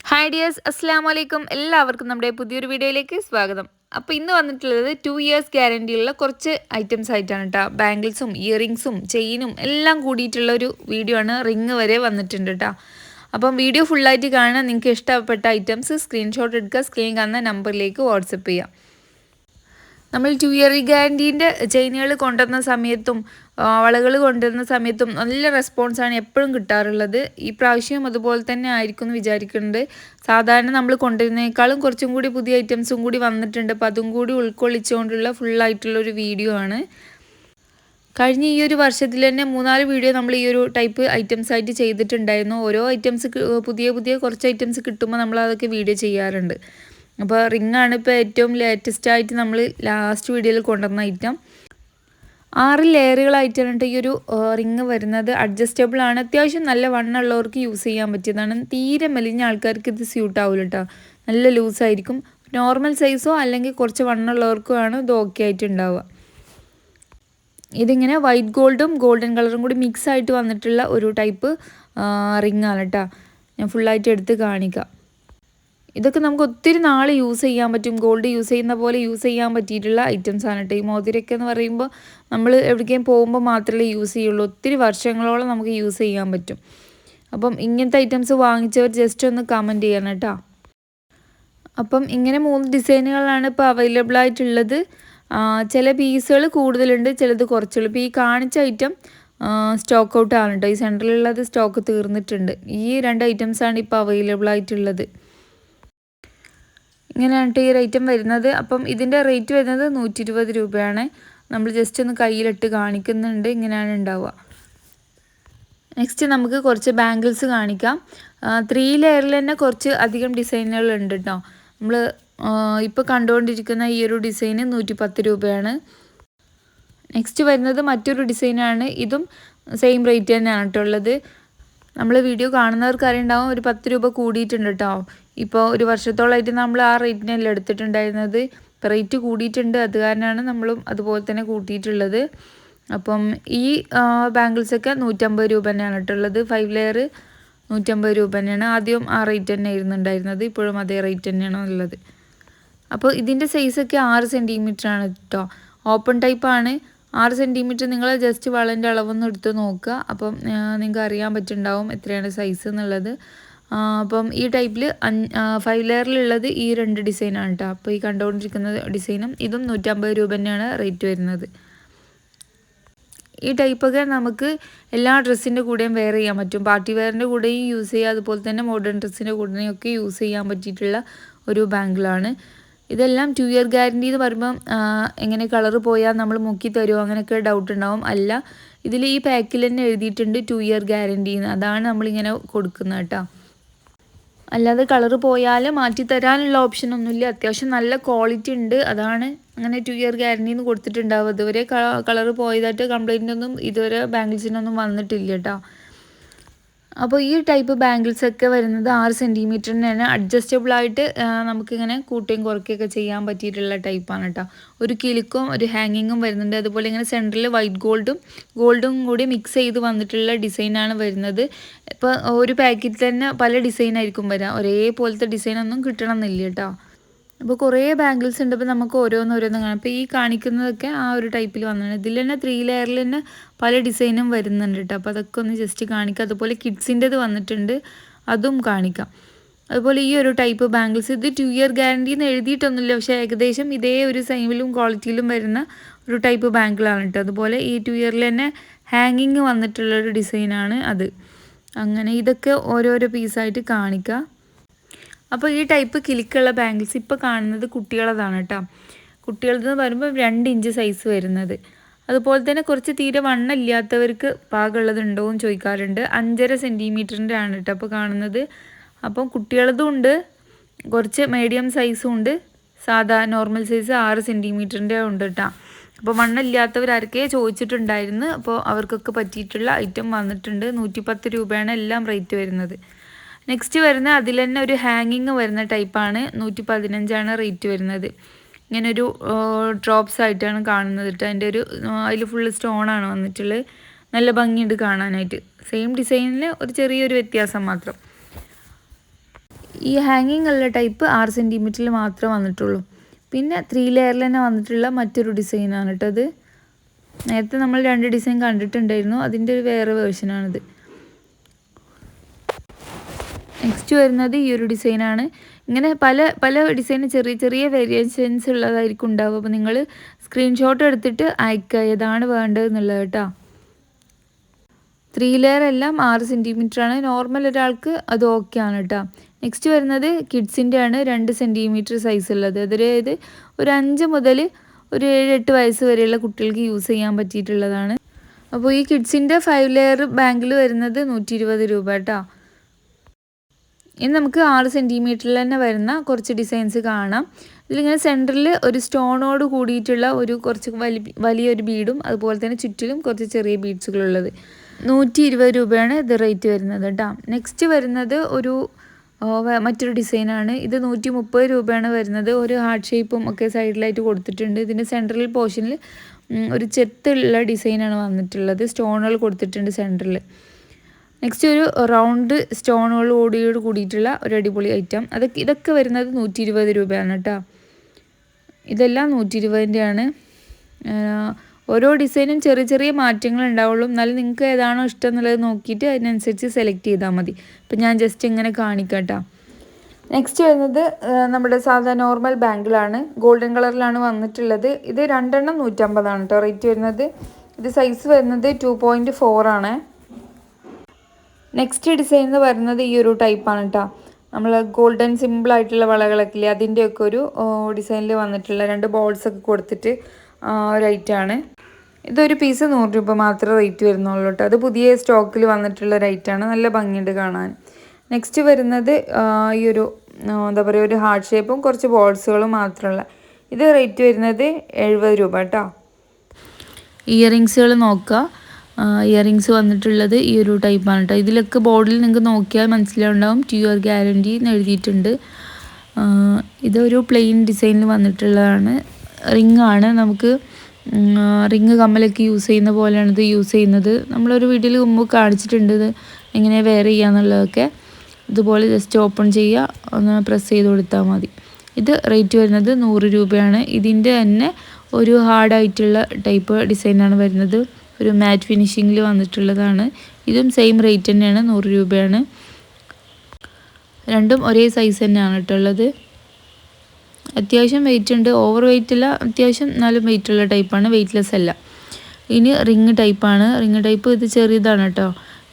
Hi dears, അസ്സലാമു അലൈക്കും. എല്ലാവർക്കും നമ്മുടെ പുതിയൊരു വീഡിയോയിലേക്ക് സ്വാഗതം. അപ്പോൾ ഇന്ന് വന്നിട്ടുള്ളത് 2 ഇയേഴ്സ് ഗ്യാരണ്ടിയുള്ള കുറച്ച് ഐറ്റംസ് ആയിട്ടാണ് കേട്ടോ. ബാംഗിൾസും ഇയറിങ്സും ചെയിനും എല്ലാം കൂടിയിട്ടുള്ള ഒരു വീഡിയോ ആണ്. റിങ് വരെ വന്നിട്ടുണ്ട് കേട്ടോ. അപ്പം വീഡിയോ ഫുള്ളായിട്ട് കാണാൻ നിങ്ങൾക്ക് ഇഷ്ടപ്പെട്ട ഐറ്റംസ് സ്ക്രീൻഷോട്ട് എടുക്കുക, സ്ക്രീൻ കാണുന്ന നമ്പറിലേക്ക് വാട്സപ്പ് ചെയ്യാം. നമ്മൾ 2 ഇയർ ഗ്യാരണ്ടീൻ്റെ ചെയിനുകൾ കൊണ്ടുവന്ന സമയത്തും വളകൾ കൊണ്ടുവരുന്ന സമയത്തും നല്ല റെസ്പോൺസാണ് എപ്പോഴും കിട്ടാറുള്ളത്. ഈ പ്രാവശ്യം അതുപോലെ തന്നെ ആയിരിക്കും എന്ന് വിചാരിക്കുന്നുണ്ട്. സാധാരണ നമ്മൾ കൊണ്ടുവരുന്നതിനേക്കാളും കുറച്ചും കൂടി പുതിയ ഐറ്റംസും കൂടി വന്നിട്ടുണ്ട്. അപ്പോൾ അതും കൂടി ഉൾക്കൊള്ളിച്ചുകൊണ്ടുള്ള ഫുള്ളായിട്ടുള്ളൊരു വീഡിയോ ആണ്. കഴിഞ്ഞ ഈ ഒരു വർഷത്തിൽ തന്നെ 3-4 വീഡിയോ നമ്മൾ ഈ ഒരു ടൈപ്പ് ഐറ്റംസ് ആയിട്ട് ചെയ്തിട്ടുണ്ടായിരുന്നു. ഓരോ ഐറ്റംസ് പുതിയ കുറച്ച് ഐറ്റംസ് കിട്ടുമ്പോൾ നമ്മൾ അതൊക്കെ വീഡിയോ ചെയ്യാറുണ്ട്. അപ്പോൾ റിങ്ങാണ് ഇപ്പോൾ ഏറ്റവും ലേറ്റസ്റ്റ് ആയിട്ട് നമ്മൾ ലാസ്റ്റ് വീഡിയോയിൽ കൊണ്ടുവന്ന ഐറ്റം. 6 ലെയറുകളായിട്ടാണ് ഈ ഒരു റിങ് വരുന്നത്. അഡ്ജസ്റ്റബിൾ ആണ്. അത്യാവശ്യം നല്ല വണ്ണമുള്ളവർക്ക് യൂസ് ചെയ്യാൻ പറ്റിയതാണ്. തീരെ മെലിഞ്ഞ ആൾക്കാർക്ക് ഇത് സ്യൂട്ട് ആവില്ല കേട്ടോ. നല്ല ലൂസായിരിക്കും. നോർമൽ സൈസോ അല്ലെങ്കിൽ കുറച്ച് വണ്ണമുള്ളവർക്കും ആണ് ഇത് ഓക്കെ ആയിട്ടുണ്ടാവുക. ഇതിങ്ങനെ വൈറ്റ് ഗോൾഡും ഗോൾഡൻ കളറും കൂടി മിക്സ് ആയിട്ട് വന്നിട്ടുള്ള ഒരു ടൈപ്പ് റിങ്ങാണ് കേട്ടോ. ഞാൻ ഫുള്ളായിട്ട് എടുത്ത് കാണിക്കാം. ഇതൊക്കെ നമുക്ക് ഒത്തിരി നാൾ യൂസ് ചെയ്യാൻ പറ്റും. ഗോൾഡ് യൂസ് ചെയ്യുന്ന പോലെ യൂസ് ചെയ്യാൻ പറ്റിയിട്ടുള്ള ഐറ്റംസ് ആണ് കേട്ടോ. ഈ മോതിരൊക്കെ എന്ന് പറയുമ്പോൾ നമ്മൾ എവിടേക്കും പോകുമ്പോൾ മാത്രമേ യൂസ് ചെയ്യുള്ളൂ. ഒത്തിരി വർഷങ്ങളോളം നമുക്ക് യൂസ് ചെയ്യാൻ പറ്റും. അപ്പം ഇങ്ങനത്തെ ഐറ്റംസ് വാങ്ങിച്ചവർ ജസ്റ്റ് ഒന്ന് കമൻറ്റ് ചെയ്യണം കേട്ടോ. അപ്പം ഇങ്ങനെ 3 ഡിസൈനുകളാണ് ഇപ്പോൾ അവൈലബിൾ ആയിട്ടുള്ളത്. ചില പീസുകൾ കൂടുതലുണ്ട്, ചിലത് കുറച്ചുള്ളൂ. ഇപ്പോൾ ഈ കാണിച്ച ഐറ്റം സ്റ്റോക്ക് ഔട്ട് ആണ് കേട്ടോ. ഈ സെൻറ്ററിലുള്ളത് സ്റ്റോക്ക് തീർന്നിട്ടുണ്ട്. ഈ 2 ഐറ്റംസാണ് ഇപ്പോൾ അവൈലബിൾ ആയിട്ടുള്ളത്. ഇങ്ങനെയാണ് ഈ ഐറ്റം വരുന്നത്. അപ്പം ഇതിൻ്റെ റേറ്റ് വരുന്നത് 120 രൂപയാണ്. നമ്മൾ ജസ്റ്റ് ഒന്ന് കയ്യിലിട്ട് കാണിക്കുന്നുണ്ട്. ഇങ്ങനെയാണ് ഉണ്ടാവുക. നെക്സ്റ്റ് നമുക്ക് കുറച്ച് ബാംഗിൾസ് കാണിക്കാം. 3 ലെയറിൽ തന്നെ കുറച്ച് അധികം ഡിസൈനുകൾ ഉണ്ട് കേട്ടോ. നമ്മൾ ഇപ്പോൾ കണ്ടുകൊണ്ടിരിക്കുന്ന ഈ ഒരു ഡിസൈന് 110 രൂപയാണ്. നെക്സ്റ്റ് വരുന്നത് മറ്റൊരു ഡിസൈനാണ്. ഇതും സെയിം റേറ്റ് തന്നെയാണ് കേട്ടോ ഉള്ളത്. നമ്മൾ വീഡിയോ കാണുന്നവർക്ക് അറിയുണ്ടാവും ഒരു 10 രൂപ കൂടിയിട്ടുണ്ട് കേട്ടോ. ഇപ്പോൾ ഒരു വർഷത്തോളമായിട്ട് നമ്മൾ ആ റേറ്റിനല്ല എടുത്തിട്ടുണ്ടായിരുന്നത്. ഇപ്പോൾ റേറ്റ് കൂടിയിട്ടുണ്ട്. അത് കാരണമാണ് നമ്മളും അതുപോലെ തന്നെ കൂട്ടിയിട്ടുള്ളത്. അപ്പം ഈ ബാംഗിൾസൊക്കെ 150 രൂപ തന്നെയാണ് കേട്ടുള്ളത്. 5 ലെയർ 150 രൂപ തന്നെയാണ്. ആദ്യം ആ റേറ്റ് തന്നെ ആയിരുന്നുണ്ടായിരുന്നത്. ഇപ്പോഴും അതേ റേറ്റ് തന്നെയാണ് ഉള്ളത്. അപ്പോൾ ഇതിൻ്റെ സൈസൊക്കെ 6 സെൻറ്റിമീറ്റർ ആണ് കേട്ടോ. ഓപ്പൺ ടൈപ്പാണ്. 6 സെൻറ്റിമീറ്റർ നിങ്ങൾ ജസ്റ്റ് വളൻ്റെ അളവൊന്നും എടുത്ത് നോക്കുക. അപ്പം നിങ്ങൾക്ക് അറിയാൻ പറ്റുന്നുണ്ടാവും എത്രയാണ് സൈസ് എന്നുള്ളത്. അപ്പം ഈ ടൈപ്പിൽ 5 ലെയറിലുള്ളത് ഈ 2 ഡിസൈനാണ് കേട്ടോ. അപ്പോൾ ഈ കണ്ടുകൊണ്ടിരിക്കുന്ന ഡിസൈനും ഇതും 150 രൂപ തന്നെയാണ് റേറ്റ് വരുന്നത്. ഈ ടൈപ്പൊക്കെ നമുക്ക് എല്ലാ ഡ്രസ്സിൻ്റെ കൂടെയും വെയർ ചെയ്യാൻ പറ്റും. പാർട്ടി വെയറിൻ്റെ കൂടെയും യൂസ് ചെയ്യുക, അതുപോലെ തന്നെ മോഡേൺ ഡ്രസ്സിൻ്റെ കൂടെയും ഒക്കെ യൂസ് ചെയ്യാൻ പറ്റിയിട്ടുള്ള ഒരു ബാംഗിളാണ്. ഇതെല്ലാം 2 ഇയർ ഗ്യാരണ്ടി എന്ന് പറയുമ്പം എങ്ങനെ കളർ പോയാൽ നമ്മൾ മുക്കി തരുമോ അങ്ങനെയൊക്കെ ഡൗട്ട് ഉണ്ടാവും. അല്ല, ഇതിൽ ഈ പാക്കിൽ തന്നെ എഴുതിയിട്ടുണ്ട് 2 ഇയർ ഗ്യാരണ്ടി എന്ന്. അതാണ് നമ്മളിങ്ങനെ കൊടുക്കുന്നത് കേട്ടോ. അല്ലാതെ കളർ പോയാൽ മാറ്റി തരാനുള്ള ഓപ്ഷനൊന്നുമില്ല. അത്യാവശ്യം നല്ല ക്വാളിറ്റി ഉണ്ട്. അതാണ് അങ്ങനെ 2 ഇയർ ഗ്യാരണ്ടി എന്ന് കൊടുത്തിട്ടുണ്ടാവും. ഇതുവരെ കളർ പോയതായിട്ട് കംപ്ലൈൻ്റ് ഒന്നും ഇതുവരെ ബാംഗിൾസിനൊന്നും വന്നിട്ടില്ല കേട്ടോ. അപ്പോൾ ഈ ടൈപ്പ് ബാംഗിൾസൊക്കെ വരുന്നത് 6 സെൻറ്റിമീറ്ററിനാണ്. അഡ്ജസ്റ്റബിളായിട്ട് നമുക്കിങ്ങനെ കൂട്ടുകയും കുറയ്ക്കുകയൊക്കെ ചെയ്യാൻ പറ്റിയിട്ടുള്ള ടൈപ്പാണ് കേട്ടോ. ഒരു കിലുക്കും ഒരു ഹാങ്ങിങ്ങും വരുന്നുണ്ട്. അതുപോലെ ഇങ്ങനെ സെൻറ്ററിൽ വൈറ്റ് ഗോൾഡും കൂടി മിക്സ് ചെയ്ത് വന്നിട്ടുള്ള ഡിസൈനാണ് വരുന്നത്. ഇപ്പോൾ ഒരു പാക്കറ്റിൽ തന്നെ പല ഡിസൈനായിരിക്കും വരിക. ഒരേപോലത്തെ ഡിസൈനൊന്നും കിട്ടണമെന്നില്ല കേട്ടോ. അപ്പോൾ കുറേ ബാംഗിൾസ് ഉണ്ട്. അപ്പോൾ നമുക്ക് ഓരോന്നോരോന്നും കാണാം. അപ്പോൾ ഈ കാണിക്കുന്നതൊക്കെ ആ ഒരു ടൈപ്പിൽ വന്നതാണ്. ഇതിൽ തന്നെ 3 ലെയറിൽ തന്നെ പല ഡിസൈനും വരുന്നുണ്ട് കേട്ടോ. അപ്പോൾ അതൊക്കെ ഒന്ന് ജസ്റ്റ് കാണിക്കാം. അതുപോലെ കിഡ്സിൻ്റെത് വന്നിട്ടുണ്ട്, അതും കാണിക്കാം. അതുപോലെ ഈ ഒരു ടൈപ്പ് ബാംഗിൾസ് ഇത് 2 ഇയർ ഗ്യാരണ്ടി എന്ന് എഴുതിയിട്ടൊന്നുമില്ല, പക്ഷേ ഏകദേശം ഇതേ ഒരു സൈമിലും ക്വാളിറ്റിയിലും വരുന്ന ഒരു ടൈപ്പ് ബാംഗിളാണ് കേട്ടോ. അതുപോലെ ഈ 2 ഇയറിൽ തന്നെ ഹാങ്ങിങ് വന്നിട്ടുള്ളൊരു ഡിസൈനാണ് അത്. അങ്ങനെ ഇതൊക്കെ ഓരോരോ പീസായിട്ട് കാണിക്കാം. അപ്പോൾ ഈ ടൈപ്പ് കിലുക്കുള്ള ബാംഗിൾസ് ഇപ്പോൾ കാണുന്നത് കുട്ടികളതാണ് കേട്ടോ. കുട്ടികളതെന്ന് പറയുമ്പോൾ 2 ഇഞ്ച് സൈസ് വരുന്നത്. അതുപോലെ തന്നെ കുറച്ച് തീരെ വണ്ണം ഇല്ലാത്തവർക്ക് പാകമുള്ളതുണ്ടോ എന്ന് ചോദിക്കാറുണ്ട്. 5.5 സെൻറ്റിമീറ്ററിൻ്റെ ആണ് കേട്ടോ അപ്പോൾ കാണുന്നത്. അപ്പം കുട്ടികളതും ഉണ്ട്, കുറച്ച് മീഡിയം സൈസും ഉണ്ട്, സാധാ നോർമൽ സൈസ് 6 സെൻറ്റിമീറ്ററിൻ്റെ ഉണ്ട് കേട്ടോ. അപ്പോൾ വണ്ണം ഇല്ലാത്തവർ ആർക്കേ ചോദിച്ചിട്ടുണ്ടായിരുന്നു. അപ്പോൾ അവർക്കൊക്കെ പറ്റിയിട്ടുള്ള ഐറ്റം വന്നിട്ടുണ്ട്. 110 രൂപയാണ് എല്ലാം റേറ്റ് വരുന്നത്. നെക്സ്റ്റ് വരുന്ന അതിൽ തന്നെ ഒരു ഹാങ്ങിങ് വരുന്ന ടൈപ്പാണ്. 115 റേറ്റ് വരുന്നത്. ഇങ്ങനെ ഒരു ഡ്രോപ്സ് ആയിട്ടാണ് കാണുന്നത് കേട്ടോ. അതിൻ്റെ ഒരു അതിൽ ഫുള്ള് സ്റ്റോണാണ് വന്നിട്ടുള്ളത്. നല്ല ഭംഗിയുണ്ട് കാണാനായിട്ട്. സെയിം ഡിസൈനിൽ ഒരു ചെറിയൊരു വ്യത്യാസം മാത്രം. ഈ ഹാങ്ങിങ് ഉള്ള ടൈപ്പ് 6 സെൻറ്റിമീറ്ററിൽ മാത്രമേ വന്നിട്ടുള്ളൂ. പിന്നെ 3 ലെയറിൽ തന്നെ വന്നിട്ടുള്ള മറ്റൊരു ഡിസൈനാണ് കേട്ടോ അത്. നേരത്തെ നമ്മൾ 2 ഡിസൈൻ കണ്ടിട്ടുണ്ടായിരുന്നു, അതിൻ്റെ ഒരു വേറെ വേർഷനാണിത്. നെക്സ്റ്റ് വരുന്നത് ഈ ഒരു ഡിസൈനാണ്. ഇങ്ങനെ പല പല ഡിസൈന് ചെറിയ ചെറിയ വേരിയേഷൻസ് ഉള്ളതായിരിക്കും ഉണ്ടാവുക. അപ്പോൾ നിങ്ങൾ സ്ക്രീൻഷോട്ട് എടുത്തിട്ട് അയക്കുക ഏതാണ് വേണ്ടതെന്നുള്ളത് കേട്ടോ. 3 ലെയർ എല്ലാം 6 സെൻറ്റിമീറ്റർ ആണ്. നോർമൽ ഒരാൾക്ക് അത് ഓക്കെ ആണ് കേട്ടോ. നെക്സ്റ്റ് വരുന്നത് കിഡ്സിൻ്റെ ആണ്. 2 സെൻറ്റിമീറ്റർ സൈസ് ഉള്ളത്. അതായത് ഒരു 5 മുതൽ ഒരു 7-8 വയസ്സ് വരെയുള്ള കുട്ടികൾക്ക് യൂസ് ചെയ്യാൻ പറ്റിയിട്ടുള്ളതാണ്. അപ്പോൾ ഈ കിഡ്സിൻ്റെ 5 ലെയർ ബാങ്കിൽ വരുന്നത് 120 രൂപ കേട്ടോ. ഇനി നമുക്ക് 6 സെൻറ്റിമീറ്ററിൽ തന്നെ വരുന്ന കുറച്ച് ഡിസൈൻസ് കാണാം. ഇതിലിങ്ങനെ സെൻറ്ററിൽ ഒരു സ്റ്റോണോട് കൂടിയിട്ടുള്ള ഒരു കുറച്ച് വലിയൊരു ബീഡും അതുപോലെ തന്നെ ചുറ്റിലും കുറച്ച് ചെറിയ ബീഡ്സുകളുള്ളത്. 120 രൂപയാണ് ഇത് റേറ്റ് വരുന്നത് കേട്ടോ. നെക്സ്റ്റ് വരുന്നത് മറ്റൊരു ഡിസൈനാണ്. ഇത് 130 രൂപയാണ് വരുന്നത്. ഒരു ഹാർട്ട് ഷേപ്പും ഒക്കെ സൈഡിലായിട്ട് കൊടുത്തിട്ടുണ്ട്. ഇതിൻ്റെ സെൻട്രൽ പോർഷനിൽ ഒരു ചെത്തുള്ള ഡിസൈനാണ് വന്നിട്ടുള്ളത്. സ്റ്റോണുകൾ കൊടുത്തിട്ടുണ്ട് സെൻറ്ററിൽ. നെക്സ്റ്റ് ഒരു റൗണ്ട് സ്റ്റോണുകളോട് കൂടിയിട്ടുള്ള ഒരു അടിപൊളി ഐറ്റം. ഇതൊക്കെ വരുന്നത് 120 രൂപയാണ് കേട്ടോ. ഇതെല്ലാം 120-ൻ്റെ. ഓരോ ഡിസൈനും ചെറിയ ചെറിയ മാറ്റങ്ങൾ ഉണ്ടാവുള്ളൂ. എന്നാലും നിങ്ങൾക്ക് ഏതാണോ ഇഷ്ടം എന്നുള്ളത് നോക്കിയിട്ട് അതിനനുസരിച്ച് സെലക്ട് ചെയ്താൽ മതി. ഇപ്പം ഞാൻ ജസ്റ്റ് ഇങ്ങനെ കാണിക്കാം കേട്ടോ. നെക്സ്റ്റ് വരുന്നത് നമ്മുടെ സാധാ നോർമൽ ബാങ്കിളാണ്. ഗോൾഡൻ കളറിലാണ് വന്നിട്ടുള്ളത്. ഇത് 2 എണ്ണം 150 കേട്ടോ റേറ്റ് വരുന്നത്. ഇത് സൈസ് വരുന്നത് 2.4 ആണ്. നെക്സ്റ്റ് ഡിസൈൻ എന്ന് പറയുന്നത് ഈ ഒരു ടൈപ്പാണ് കേട്ടോ. നമ്മൾ ഗോൾഡൻ സിമ്പിളായിട്ടുള്ള വളകളൊക്കെ ഇല്ലേ, അതിൻ്റെയൊക്കെ ഒരു ഡിസൈനിൽ വന്നിട്ടുള്ള 2 ബോൾസൊക്കെ കൊടുത്തിട്ട് ഒരു ഐറ്റാണ്. ഇതൊരു പീസ് 100 രൂപ മാത്രമേ റേറ്റ് വരുന്നുള്ളൂ കേട്ടോ. അത് പുതിയ സ്റ്റോക്കിൽ വന്നിട്ടുള്ള റേറ്റാണ്. നല്ല ഭംഗിയുണ്ട് കാണാൻ. നെക്സ്റ്റ് വരുന്നത് ഈ ഒരു എന്താ പറയുക, ഒരു ഹാർട്ട് ഷേപ്പും കുറച്ച് ബോൾസുകളും മാത്രമുള്ള. ഇത് റേറ്റ് വരുന്നത് 70 രൂപ കേട്ടോ. ഇയറിങ്സുകൾ നോക്കുക. ഇയറിങ്സ് വന്നിട്ടുള്ളത് ഈ ഒരു ടൈപ്പാണ് കേട്ടോ. ഇതിലൊക്കെ ബോർഡിൽ നിങ്ങൾക്ക് നോക്കിയാൽ മനസ്സിലാവുണ്ടാവും ടു ഇയർ ഗ്യാരണ്ടി എന്ന് എഴുതിയിട്ടുണ്ട്. ഇതൊരു പ്ലെയിൻ ഡിസൈനിൽ വന്നിട്ടുള്ളതാണ്. റിങ് ആണ്. നമുക്ക് റിങ് കമ്മലൊക്കെ യൂസ് ചെയ്യുന്ന പോലെയാണ് ഇത് യൂസ് ചെയ്യുന്നത്. നമ്മളൊരു വീഡിയോയിൽ മുമ്പ് കാണിച്ചിട്ടുണ്ട് ഇത് എങ്ങനെ വെയർ ചെയ്യാന്നുള്ളതൊക്കെ. ഇതുപോലെ ജസ്റ്റ് ഓപ്പൺ ചെയ്യുക, ഒന്ന് പ്രസ് ചെയ്ത് കൊടുത്താൽ മതി. ഇത് റേറ്റ് വരുന്നത് 100 രൂപയാണ്. ഇതിൻ്റെ തന്നെ ഒരു ഹാർഡായിട്ടുള്ള ടൈപ്പ് ഡിസൈനാണ് വരുന്നത്. ഒരു മാറ്റ് ഫിനിഷിങ്ങിൽ വന്നിട്ടുള്ളതാണ്. ഇതും സെയിം റേറ്റ് തന്നെയാണ്, 100 രൂപയാണ്. രണ്ടും ഒരേ സൈസ് തന്നെയാണ് കേട്ടുള്ളത്. അത്യാവശ്യം വെയിറ്റ് ഉണ്ട്, ഓവർ വെയിറ്റ് അല്ല, അത്യാവശ്യം എന്നാലും വെയിറ്റുള്ള ടൈപ്പാണ്, വെയിറ്റ്ലെസ് അല്ല. ഇനി റിങ് ടൈപ്പാണ്. റിങ് ടൈപ്പ് ഇത് ചെറിയതാണ് കേട്ടോ.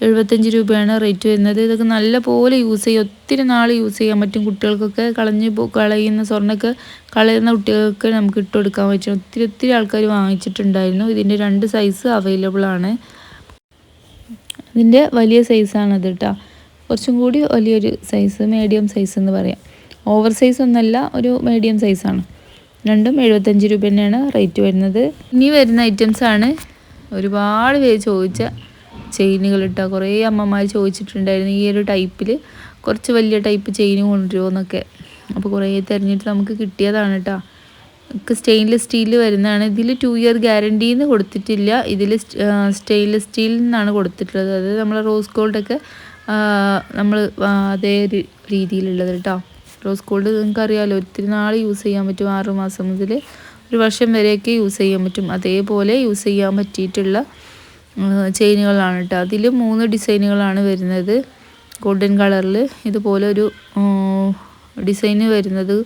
75 രൂപയാണ് റേറ്റ് വരുന്നത്. ഇതൊക്കെ നല്ല പോലെ യൂസ് ചെയ്യും, ഒത്തിരി നാൾ യൂസ് ചെയ്യാൻ പറ്റും. കുട്ടികൾക്കൊക്കെ കളയുന്ന സ്വർണ്ണമൊക്കെ കളയുന്ന കുട്ടികൾക്ക് നമുക്ക് ഇട്ട് കൊടുക്കാൻ പറ്റും. ഒത്തിരി ആൾക്കാർ വാങ്ങിച്ചിട്ടുണ്ടായിരുന്നു. ഇതിൻ്റെ 2 സൈസ് അവൈലബിൾ ആണ്. ഇതിൻ്റെ വലിയ സൈസാണത് കേട്ടോ. കുറച്ചും കൂടി വലിയൊരു സൈസ്, മീഡിയം സൈസ് എന്ന് പറയാം. ഓവർ സൈസ് ഒന്നല്ല, ഒരു മീഡിയം സൈസാണ്. രണ്ടും 75 രൂപ തന്നെയാണ് റേറ്റ് വരുന്നത്. ഇനി വരുന്ന ഐറ്റംസാണ് ഒരുപാട് പേര് ചോദിച്ച ചെയിനുകൾ ഇട്ടാൽ. കുറേ അമ്മമാർ ചോദിച്ചിട്ടുണ്ടായിരുന്നു ഈ ഒരു ടൈപ്പിൽ കുറച്ച് വലിയ ടൈപ്പ് ചെയിൻ കൊണ്ടുവരുമോ എന്നൊക്കെ. അപ്പോൾ കുറേ തിരഞ്ഞിട്ട് നമുക്ക് കിട്ടിയതാണ് കേട്ടോ. ഒക്കെ സ്റ്റെയിൻലെസ് സ്റ്റീൽ വരുന്നതാണ്. ഇതിൽ 2 ഇയർ ഗ്യാരണ്ടീന്ന് കൊടുത്തിട്ടില്ല. ഇതിൽ സ്റ്റെയിൻലെസ് സ്റ്റീലിൽ നിന്നാണ് കൊടുത്തിട്ടുള്ളത്. അത് നമ്മൾ റോസ് ഗോൾഡൊക്കെ നമ്മൾ അതേ രീതിയിലുള്ളത് കേട്ടോ. റോസ് ഗോൾഡ് നിങ്ങൾക്കറിയാമല്ലോ, ഒത്തിരി നാൾ യൂസ് ചെയ്യാൻ പറ്റും. 6 മാസം മുതൽ 1 വർഷം വരെയൊക്കെ യൂസ് ചെയ്യാൻ പറ്റും. അതേപോലെ യൂസ് ചെയ്യാൻ പറ്റിയിട്ടുള്ള ചെയിനുകളാണ് കേട്ടോ. അതിൽ 3 ഡിസൈനുകളാണ് വരുന്നത് ഗോൾഡൻ കളറിൽ. ഇതുപോലെ ഒരു ഡിസൈന് വരുന്നത്.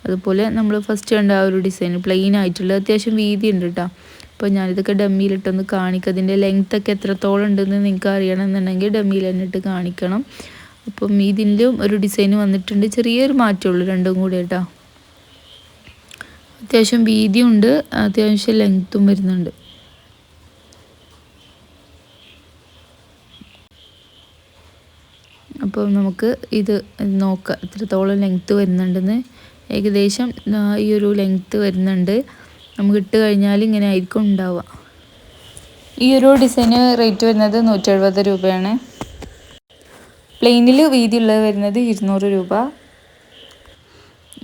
അതുപോലെ നമ്മൾ ഫസ്റ്റ് കണ്ട ആ ഒരു ഡിസൈൻ പ്ലെയിൻ ആയിട്ടുള്ള അത്യാവശ്യം വീതി ഉണ്ട് കേട്ടോ. അപ്പോൾ ഞാനിതൊക്കെ ഡമ്മിയിലിട്ടൊന്ന് കാണിക്കാം. അതിൻ്റെ ലെങ്ത്തൊക്കെ എത്രത്തോളം ഉണ്ടെന്ന് നിങ്ങൾക്ക് അറിയണമെന്നുണ്ടെങ്കിൽ ഡമ്മിയിൽ തന്നെ ഇട്ട് കാണിക്കണം. അപ്പം ഇതിൻ്റെ ഒരു ഡിസൈൻ വന്നിട്ടുണ്ട്. ചെറിയൊരു മാറ്റമുള്ളൂ രണ്ടും കൂടി കേട്ടോ. അത്യാവശ്യം വീതിയുണ്ട്, അത്യാവശ്യം ലെങ്ത്തും വരുന്നുണ്ട്. അപ്പോൾ നമുക്ക് ഇത് നോക്കാം എത്രത്തോളം ലെങ്ത്ത് വരുന്നുണ്ടെന്ന്. ഏകദേശം ഈ ഒരു ലെങ്ത്ത് വരുന്നുണ്ട്. നമുക്ക് ഇട്ട് കഴിഞ്ഞാൽ ഇങ്ങനെ ആയിരിക്കും ഉണ്ടാവുക. ഈ ഒരു ഡിസൈന് റേറ്റ് വരുന്നത് 170 രൂപയാണ്. പ്ലെയിനിൽ വീതിയുള്ളത് വരുന്നത് 200 രൂപ.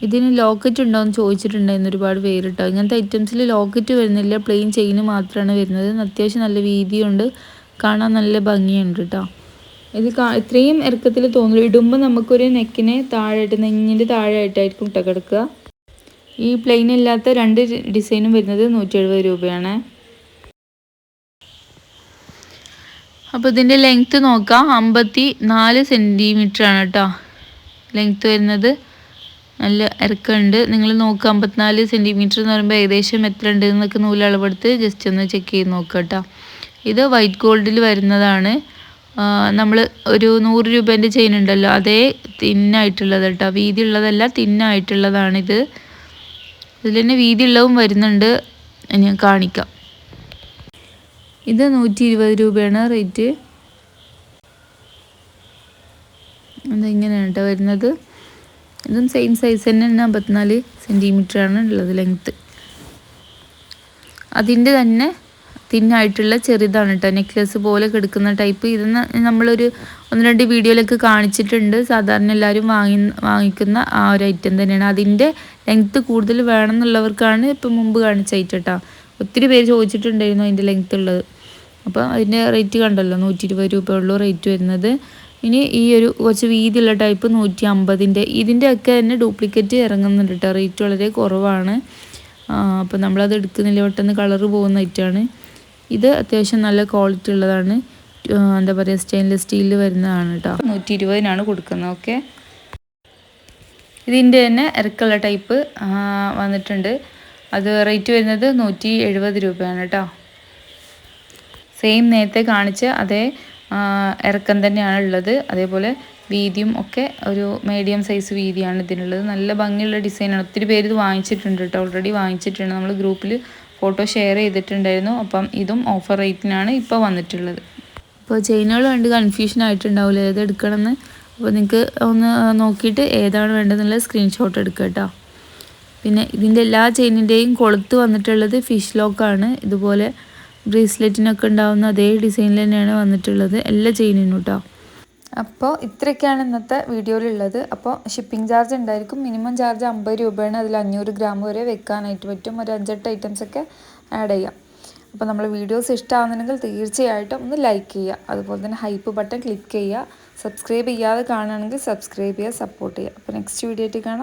ഇതിന് ലോക്കറ്റ് ഉണ്ടോ എന്ന് ചോദിച്ചിട്ടുണ്ടായിരുന്നു ഒരുപാട് പേര് കേട്ടോ. ഇങ്ങനത്തെ ഐറ്റംസിൽ ലോക്കറ്റ് വരുന്നില്ല, പ്ലെയിൻ ചെയിന് മാത്രമാണ് വരുന്നത്. അത്യാവശ്യം നല്ല വീതിയുണ്ട്, കാണാൻ നല്ല ഭംഗിയുണ്ട് കേട്ടോ. ഇത് ഇത്രയും ഇറക്കത്തിൽ തോന്നില്ല. ഇടുമ്പോൾ നമുക്കൊരു നെക്കിന് താഴെയായിട്ട് നെഞ്ഞിൻ്റെ താഴെയായിട്ടായിരിക്കും ഇട്ട കിടക്കുക. ഈ പ്ലെയിൻ ഇല്ലാത്ത 2 ഡിസൈനും വരുന്നത് 170 രൂപയാണ്. അപ്പോൾ ഇതിൻ്റെ ലെങ്ത്ത് നോക്കാം. 54 സെൻറ്റിമീറ്റർ ആണ് കേട്ടോ ലെങ്ത്ത് വരുന്നത്. നല്ല ഇറക്കമുണ്ട്. നിങ്ങൾ നോക്കുക 54 സെൻറ്റിമീറ്റർ എന്ന് പറയുമ്പോൾ ഏകദേശം എത്ര ഉണ്ട് എന്നൊക്കെ നൂലളവെടുത്ത് ജസ്റ്റ് ഒന്ന് ചെക്ക് ചെയ്ത് നോക്കുക കേട്ടോ. ഇത് വൈറ്റ് ഗോൾഡിൽ വരുന്നതാണ്. നമ്മൾ ഒരു 100 രൂപേൻ്റെ ചെയിൻ ഉണ്ടല്ലോ, അതേ തിന്നായിട്ടുള്ളത് കേട്ടോ. വീതി ഉള്ളതല്ല, തിന്നായിട്ടുള്ളതാണിത്. ഇതിൽ തന്നെ വീതി ഉള്ളതും വരുന്നുണ്ട്, ഞാൻ കാണിക്കാം. ഇത് 120 രൂപയാണ് റേറ്റ്. അതിങ്ങനെയാണ് കേട്ടോ വരുന്നത്. ഇതും സെയിം സൈസ് തന്നെ 54 സെൻറ്റിമീറ്റർ ആണ് ഉള്ളത് ലെങ്ത്ത്. അതിൻ്റെ തന്നെ തിന്നായിട്ടുള്ള ചെറുതാണ് കേട്ടോ, നെക്ലെസ് പോലെ കിടക്കുന്ന ടൈപ്പ്. ഇത് നമ്മളൊരു 1-2 വീഡിയോയിലൊക്കെ കാണിച്ചിട്ടുണ്ട്. സാധാരണ എല്ലാവരും വാങ്ങിക്കുന്ന ആ ഒരു ഐറ്റം തന്നെയാണ്. അതിൻ്റെ ലെങ്ത്ത് കൂടുതൽ വേണമെന്നുള്ളവർക്കാണ് ഇപ്പം മുമ്പ് കാണിച്ച ഐറ്റം കേട്ടോ. ഒത്തിരി പേര് ചോദിച്ചിട്ടുണ്ടായിരുന്നു അതിൻ്റെ ലെങ്ത്ത് ഉള്ളത്. അപ്പോൾ അതിൻ്റെ റേറ്റ് കണ്ടല്ലോ, 120 രൂപ ഉള്ളൂ റേറ്റ് വരുന്നത്. ഇനി ഈ ഒരു കുറച്ച് വീതിയുള്ള ടൈപ്പ് 150. ഇതിൻ്റെ ഒക്കെ തന്നെ ഡ്യൂപ്ലിക്കേറ്റ് ഇറങ്ങുന്നുണ്ട് കേട്ടോ. റേറ്റ് വളരെ കുറവാണ്. അപ്പോൾ നമ്മളത് എടുക്കുന്നില്ല, പെട്ടെന്ന് കളറ് പോകുന്ന ഐറ്റമാണ്. ഇത് അത്യാവശ്യം നല്ല ക്വാളിറ്റി ഉള്ളതാണ്. എന്താ പറയുക, സ്റ്റെയിൻലെസ് സ്റ്റീലിൽ വരുന്നതാണ് കേട്ടോ. 120-നാണ് കൊടുക്കുന്നത്. ഓക്കെ, ഇതിൻ്റെ തന്നെ ഇറക്കുള്ള ടൈപ്പ് വന്നിട്ടുണ്ട്. അത് റേറ്റ് വരുന്നത് 170 രൂപയാണ് കേട്ടോ. സെയിം നേരത്തെ കാണിച്ച അതേ ഇറക്കം തന്നെയാണ് ഉള്ളത്. അതേപോലെ വീതിയും ഒക്കെ ഒരു മീഡിയം സൈസ് വീതിയാണ് ഇതിനുള്ളത്. നല്ല ഭംഗിയുള്ള ഡിസൈനാണ്. ഒത്തിരി പേര് ഇത് വാങ്ങിച്ചിട്ടുണ്ട് കേട്ടോ, ഓൾറെഡി വാങ്ങിച്ചിട്ടുണ്ട്. നമ്മൾ ഗ്രൂപ്പിൽ ഫോട്ടോ ഷെയർ ചെയ്തിട്ടുണ്ടായിരുന്നു. അപ്പം ഇതും ഓഫർ റേറ്റിനാണ് ഇപ്പോൾ വന്നിട്ടുള്ളത്. അപ്പോൾ ചെയിനുകൾ കണ്ട് കൺഫ്യൂഷൻ ആയിട്ടുണ്ടാവില്ല ഏത് എടുക്കണമെന്ന്. അപ്പോൾ നിങ്ങൾക്ക് ഒന്ന് നോക്കിയിട്ട് ഏതാണ് വേണ്ടതെന്നുള്ള സ്ക്രീൻഷോട്ട് എടുക്കുക കേട്ടോ. പിന്നെ ഇതിൻ്റെ എല്ലാ ചെയിനിൻ്റെയും കൊളുത്ത് വന്നിട്ടുള്ളത് ഫിഷ് ലോക്കാണ്. ഇതുപോലെ ബ്രേസ്ലെറ്റിനൊക്കെ ഉണ്ടാവുന്ന അതേ ഡിസൈനിൽ തന്നെയാണ് വന്നിട്ടുള്ളത് എല്ലാ ചെയിനിനും കേട്ടോ. അപ്പോൾ ഇത്രയൊക്കെയാണ് ഇന്നത്തെ വീഡിയോയിലുള്ളത്. അപ്പോൾ ഷിപ്പിംഗ് ചാർജ് ഉണ്ടായിരിക്കും. മിനിമം ചാർജ് 50 രൂപയാണ്. അതിൽ 500 ഗ്രാം വരെ വെക്കാനായിട്ട് പറ്റും. ഒരു 5-8 ഐറ്റംസൊക്കെ ആഡ് ചെയ്യാം. അപ്പോൾ നമ്മൾ വീഡിയോസ് ഇഷ്ടമാകുന്നുണ്ടെങ്കിൽ തീർച്ചയായിട്ടും ഒന്ന് ലൈക്ക് ചെയ്യുക. അതുപോലെ തന്നെ ഹൈപ്പ് ബട്ടൺ ക്ലിക്ക് ചെയ്യുക. സബ്സ്ക്രൈബ് ചെയ്യാതെ കാണുകയാണെങ്കിൽ സബ്സ്ക്രൈബ് ചെയ്യുക, സപ്പോർട്ട് ചെയ്യുക. അപ്പോൾ നെക്സ്റ്റ് വീഡിയോ ആയിട്ട് കാണാം.